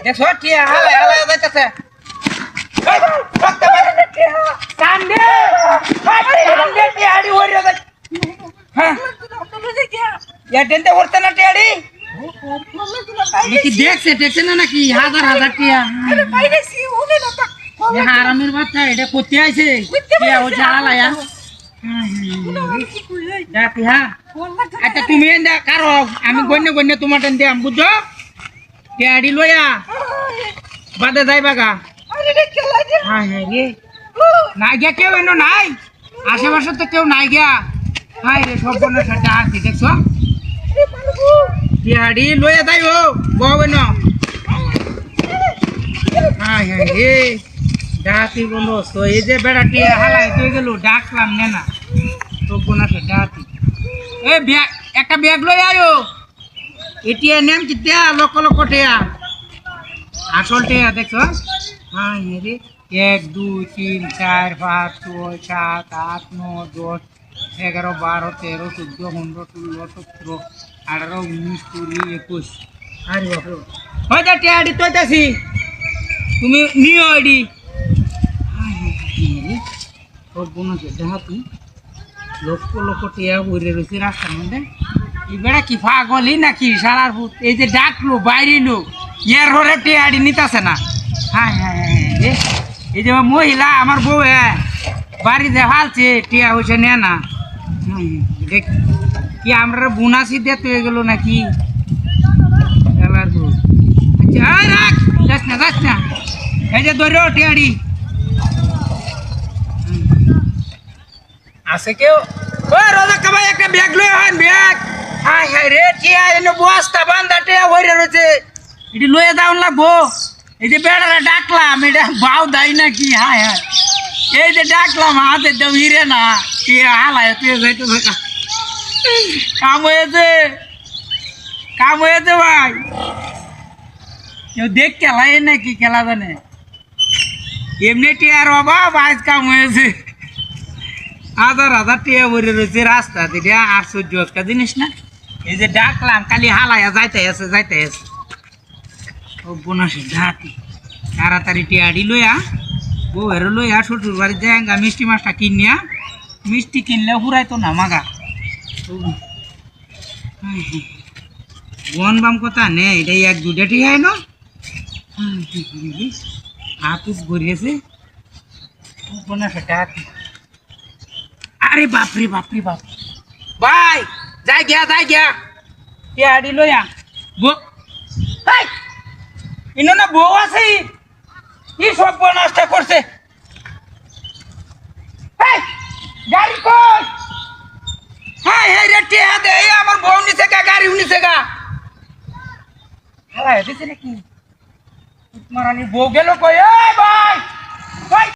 দেখছো টিয়া হালায় হালায় যাইতেছে কান্দে কান্দে টিয়াড়ি ওরে যাই হ্যাঁ টেনতে উঠতে না টিয়াড়ি দেখছে দেখছে না নাকি হাজার হাজার টিয়া হারামের বাচ্চা এটা করতে আইছে টিয়া ও হালায়া ডাকি হ্যাঁ আচ্ছা তুমি কারো আমি গণ্য গণ্য তোমার টেন দিয়াম বুঝছো টিয়াড়ি লইয়া বাদে যাইবা গা হ্যাঁ হ্যাঁ রে নাই গিয়া কেউ এনো নাই আশেপাশে তো কেউ নাই গিয়া হাই রে সব বনের সাথে আসছি দেখছো টিয়াড়ি লইয়া যাই ও বউ এনো হ্যাঁ হ্যাঁ রে ডাকি বন্ধু তো এই যে বেড়া টিয়া হালাই তুই গেল ডাকলাম না সব বনের সাথে ডাকি এ ব্যাগ একটা ব্যাগ লই আয়ো এটিয়া নেম কি টিয়া লক্ষ লক্ষ টিয়া আসল টিয়া দেখছো হ্যাঁ রে 1 2 3 4 5 6 7 8 9 10 11 12 13 14 15 16 17 18 19 20 21 আরে বাবা ওই যা টিয়াড়ি তো যাসি তুমি নিও আইডি সব বনছে ডাহাতি লক্ষ লক্ষ টিয়া বইরে রয়েছে রাস্তার মধ্যে এই বেড়া কি পাগলি নাকি সারার ভূত এই যে ডাকলো বাইরে লোক ইয়ার ঘরে টিয়াড়ি নিতাছে না হ্যাঁ হ্যাঁ হ্যাঁ এই যে মহিলা আমার বউ বাড়িতে হালছে টিয়া হয়েছে নে না দেখ কি আমরা বুনাসি দিতে হয়ে গেল নাকি আচ্ছা রাখ যাস না এই যে ধরো টিয়াড়ি আছে কেউ ও রোজা কামাই একটা ব্যাগ লই হন ব্যাগ হাই হাই রে টিয়া এনে বস্তা বান্ধা টিয়া হইরে রয়েছে এটি লইয়া দাউন লাগবো এই যে বেড়াটা ডাকলাম এটা বাউ দাই নাকি হাই হাই এই যে ডাকলাম হাতে দেব হিরে না টিয়া হালায় তুই যাইতে থাকা কাম হয়েছে ভাই কেউ দেখ খেলাই নাকি খেলা জানে এমনি টিয়ার অভাব আজ কাম হয়েছে হাজার হাজার টিয়া ভরে রয়েছে রাস্তা এটা আশ্চর্য একটা জিনিস না এই যে ডাকলাম খালি হালায়া যাইতে আছে ও বোনাসে ঢাকি তাড়াতাড়ি টিয়াড়ি লইয়া বউয়ের লইয়া শ্বশুর বাড়ি যায় মিষ্টি মাছটা কিনিয়া মিষ্টি কিনলে হুরাইতো না মাগা বন বাম কথা নে এটা 1 2 টি হয় না হাতুস ভরিয়েছে বোনাসে ঢাকি আরে বাপরে বাপ ভাই যাই গিয়া টিয়াড়ি লইয়া ইনো না বউ আছে কি সব নষ্ট করছে গাড়ি কই হাই হাই রে টিয়া দে আমার বউ নিছে গা গাড়ি নিছে গা হালা দিছে নাকি তোমার বউ গেল কই এই ভাই